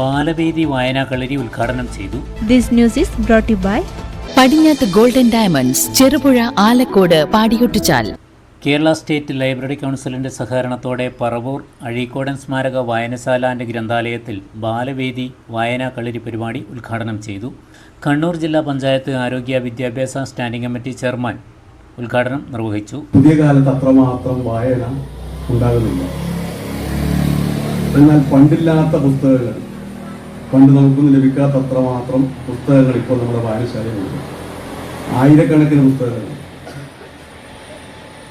ബാലവേദി വായനാകളരി ഉദ്ഘാടനം ചെയ്തു. This news is brought you by Padinjath golden diamonds, Cherupuzha, Alakode, Padiyottuchal. Kerala state library കൗൺസിലിന്റെ സഹകരണത്തോടെ പറവൂർ അഴീക്കോടൻ സ്മാരക വായനശാല ആൻഡ് ഗ്രന്ഥാലയത്തിൽ ബാലവേദി വായനാകളരി പരിപാടി ഉദ്ഘാടനം ചെയ്തു. കണ്ണൂർ ജില്ലാ പഞ്ചായത്ത് ആരോഗ്യ വിദ്യാഭ്യാസ സ്റ്റാൻഡിംഗ് കമ്മിറ്റി ചെയർമാൻ ഉദ്ഘാടനം നിർവഹിച്ചു. പുതിയ കാലത്ത് അത്രമാത്രം വായന ഉണ്ടാകുന്നില്ല. എന്നാൽ പണ്ടില്ലാത്ത പുസ്തകങ്ങൾ, പണ്ട് നമുക്കൊന്നും ലഭിക്കാത്ത അത്രമാത്രം പുസ്തകങ്ങൾ ഇപ്പോൾ നമ്മുടെ വായനശാലയിലുണ്ട്. ആയിരക്കണക്കിന് പുസ്തകങ്ങൾ.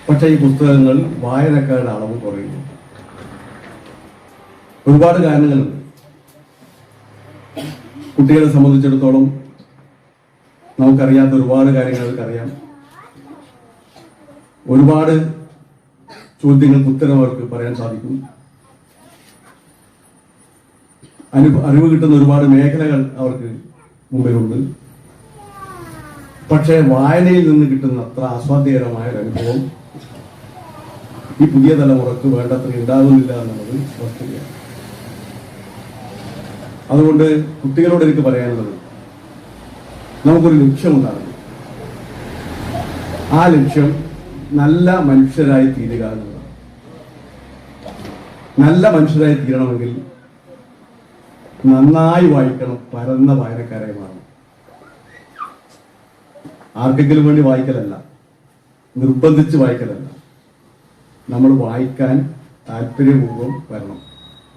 പക്ഷേ ഈ പുസ്തകങ്ങൾ വായനക്കാരുടെ അളവ് കുറയുന്നു. ഒരുപാട് കാരണങ്ങളുണ്ട്. കുട്ടികളെ സംബന്ധിച്ചിടത്തോളം നമുക്കറിയാത്ത ഒരുപാട് കാര്യങ്ങൾ അവർക്കറിയാം. ഒരുപാട് ചോദ്യങ്ങൾക്ക് ഉത്തരം അവർക്ക് പറയാൻ സാധിക്കും. അറിവ് കിട്ടുന്ന ഒരുപാട് മേഖലകൾ അവർക്ക് മുമ്പിലുണ്ട്. പക്ഷേ വായനയിൽ നിന്ന് കിട്ടുന്ന അത്ര ആസ്വാദ്യകരമായ ഒരു അനുഭവം ഈ പുതിയ തലമുറക്ക് വേണ്ടത്ര ഉണ്ടാകുന്നില്ല എന്നുള്ളത് വസ്തുതയാണ്. അതുകൊണ്ട് കുട്ടികളോട് എനിക്ക് പറയാനുള്ളത്, നമുക്കൊരു ലക്ഷ്യമുണ്ടാകുന്നു. ആ ലക്ഷ്യം നല്ല മനുഷ്യരായി തീരുക എന്നുള്ളതാണ്. നല്ല മനുഷ്യരായി തീരണമെങ്കിൽ നന്നായി വായിക്കണം, പരന്ന വായനക്കാരായി മാറണം. ആർക്കെങ്കിലും വേണ്ടി വായിക്കലല്ല, നിർബന്ധിച്ച് വായിക്കലല്ല. നമ്മൾ വായിക്കാൻ താല്പര്യപൂർവ്വം വരണം,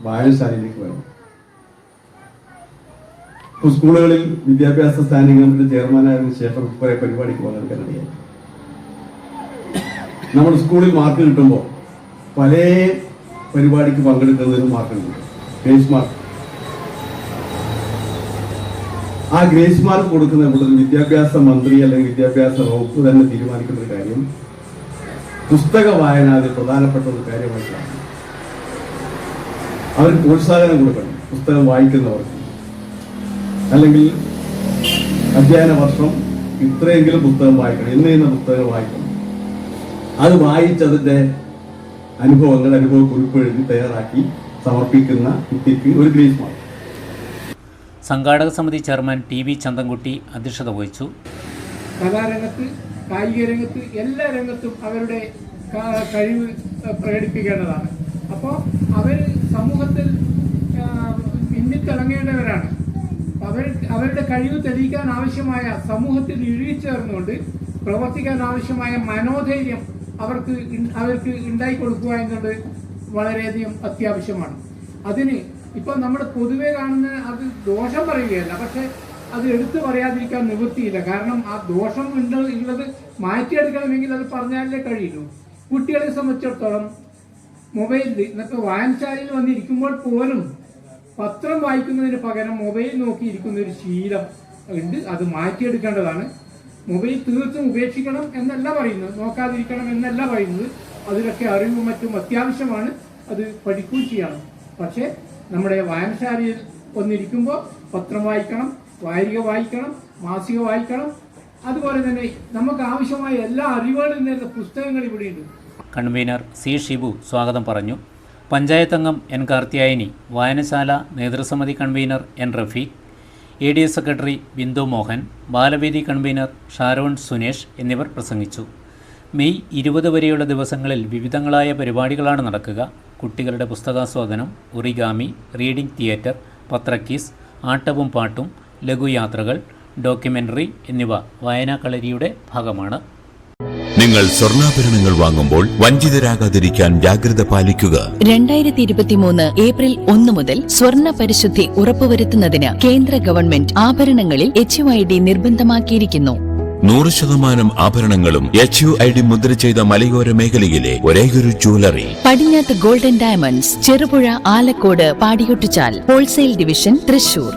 വായനശാലയിലേക്ക് വരണം. സ്കൂളുകളിൽ വിദ്യാഭ്യാസ സ്റ്റാൻഡിംഗ് കമ്മിറ്റി ചെയർമാനായതിനു ശേഷം കുറെ പരിപാടിക്ക് പങ്കെടുക്കാൻ അറിയാം. നമ്മൾ സ്കൂളിൽ മാർക്ക് കിട്ടുമ്പോൾ പല പരിപാടിക്ക് പങ്കെടുക്കുന്നതിന് മാർക്കുണ്ട്, ഗ്രേസ് മാർക്ക്. ആ ഗ്രേസ് മാർക്ക് കൊടുക്കുന്ന കൂടുതൽ വിദ്യാഭ്യാസ മന്ത്രി അല്ലെങ്കിൽ വിദ്യാഭ്യാസ വകുപ്പ് തന്നെ തീരുമാനിക്കുന്ന ഒരു കാര്യം പുസ്തക വായന അതിൽ പ്രധാനപ്പെട്ട ഒരു കാര്യമായിട്ടാണ്. അവർക്ക് പ്രോത്സാഹനം കൊടുക്കണം പുസ്തകം വായിക്കുന്നവർക്ക്. അല്ലെങ്കിൽ അധ്യയന വർഷം ഇത്രയെങ്കിലും പുസ്തകം വായിക്കണം, ഇന്ന പുസ്തകങ്ങൾ വായിക്കണം. അത് വായിച്ചതിന്റെ അനുഭവ കുറിപ്പ് എഴുതി തയ്യാറാക്കി സമർപ്പിക്കുന്ന കുട്ടിക്ക് ഒരു ഗ്രേസ് മാർക്ക്. സംഘാടക സമിതി ചെയർമാൻ ടി.വി. ചന്തൻകുട്ടി അധ്യക്ഷത വഹിച്ചു. കലാരംഗത്ത്, കായിക രംഗത്ത്, എല്ലാ രംഗത്തും അവരുടെ കഴിവ് പ്രകടിപ്പിക്കേണ്ടതാണ്. അപ്പോൾ അവർ സമൂഹത്തിൽ പിന്നിത്തിളങ്ങേണ്ടവരാണ്. അവരുടെ കഴിവ് തെളിയിക്കാൻ ആവശ്യമായ, സമൂഹത്തിൽ ഇഴുകിച്ചേർന്നുകൊണ്ട് പ്രവർത്തിക്കാൻ ആവശ്യമായ മനോധൈര്യം അവർക്ക് ഉണ്ടായി കൊടുക്കുക എന്നത് വളരെയധികം അത്യാവശ്യമാണ്. അതിന് ഇപ്പം നമ്മൾ പൊതുവെ കാണുന്ന അത് ദോഷം പറയുകയല്ല, പക്ഷെ അത് എടുത്തു പറയാതിരിക്കാൻ നിവൃത്തിയില്ല. കാരണം ആ ദോഷം ഉള്ളത് മാറ്റിയെടുക്കണമെങ്കിൽ അത് പറഞ്ഞാലേ കഴിയുള്ളൂ. കുട്ടികളെ സംബന്ധിച്ചിടത്തോളം മൊബൈലിൽ ഇന്നത്തെ വായനശാലയിൽ വന്നിരിക്കുമ്പോൾ പോലും പത്രം വായിക്കുന്നതിന് പകരം മൊബൈൽ നോക്കിയിരിക്കുന്ന ഒരു ശീലം ഉണ്ട്. അത് മാറ്റിയെടുക്കേണ്ടതാണ്. മൊബൈൽ തീർത്തും ഉപേക്ഷിക്കണം എന്നല്ല പറയുന്നത്, നോക്കാതിരിക്കണം എന്നല്ല പറയുന്നത്. അതിലൊക്കെ അറിവും മറ്റും അത്യാവശ്യമാണ്, അത് പഠിക്കുകയും ചെയ്യണം. പക്ഷേ നമ്മുടെ വായനശാലയിൽ വന്നിരിക്കുമ്പോൾ പത്രം വായിക്കണം, വാരിക വായിക്കണം, മാസിക വായിക്കണം. അതുപോലെ തന്നെ നമുക്ക് ആവശ്യമായ എല്ലാ അറിവുകളും നേരുന്ന പുസ്തകങ്ങൾ ഇവിടെയുണ്ട്. കൺവീനർ സി ഷിബു സ്വാഗതം പറഞ്ഞു. പഞ്ചായത്ത് അംഗം എൻ കാർത്തിയായനി, വായനശാല നേതൃസമിതി convener N Rafeeq, ADS secretary Bindu Mohan, ബാലവേദി കൺവീനർ ഷാരോൺ സുനേഷ് എന്നിവർ പ്രസംഗിച്ചു. മെയ് 20 വരെയുള്ള ദിവസങ്ങളിൽ വിവിധങ്ങളായ പരിപാടികളാണ് നടക്കുക. കുട്ടികളുടെ പുസ്തകാസ്വാദനം, ഒറിഗാമി, റീഡിംഗ് തിയേറ്റർ, പത്രക്കീസ്, ആട്ടവും പാട്ടും, ലഘുയാത്രകൾ, ഡോക്യുമെൻ്ററി എന്നിവ വായനാകളരിയുടെ ഭാഗമാണ്. നിങ്ങൾ സ്വർണ്ണാഭരണങ്ങൾ വാങ്ങുമ്പോൾ വഞ്ചിതരാകാതിരിക്കാൻ ജാഗ്രത പാലിക്കുക. 2023 ഏപ്രിൽ 1 മുതൽ സ്വർണ്ണ പരിശുദ്ധി ഉറപ്പുവരുത്തുന്നതിന് കേന്ദ്ര ഗവൺമെന്റ് ആഭരണങ്ങളിൽ HUID നിർബന്ധമാക്കിയിരിക്കുന്നു. 100% ആഭരണങ്ങളും HUID മുദ്ര ചെയ്ത മലയോര മേഖലയിലെ ഒരേയൊരു jewellery Padinjath golden diamonds, Cherupuzha, Alakode, Padiyottuchal. Wholesale division, Thrissur.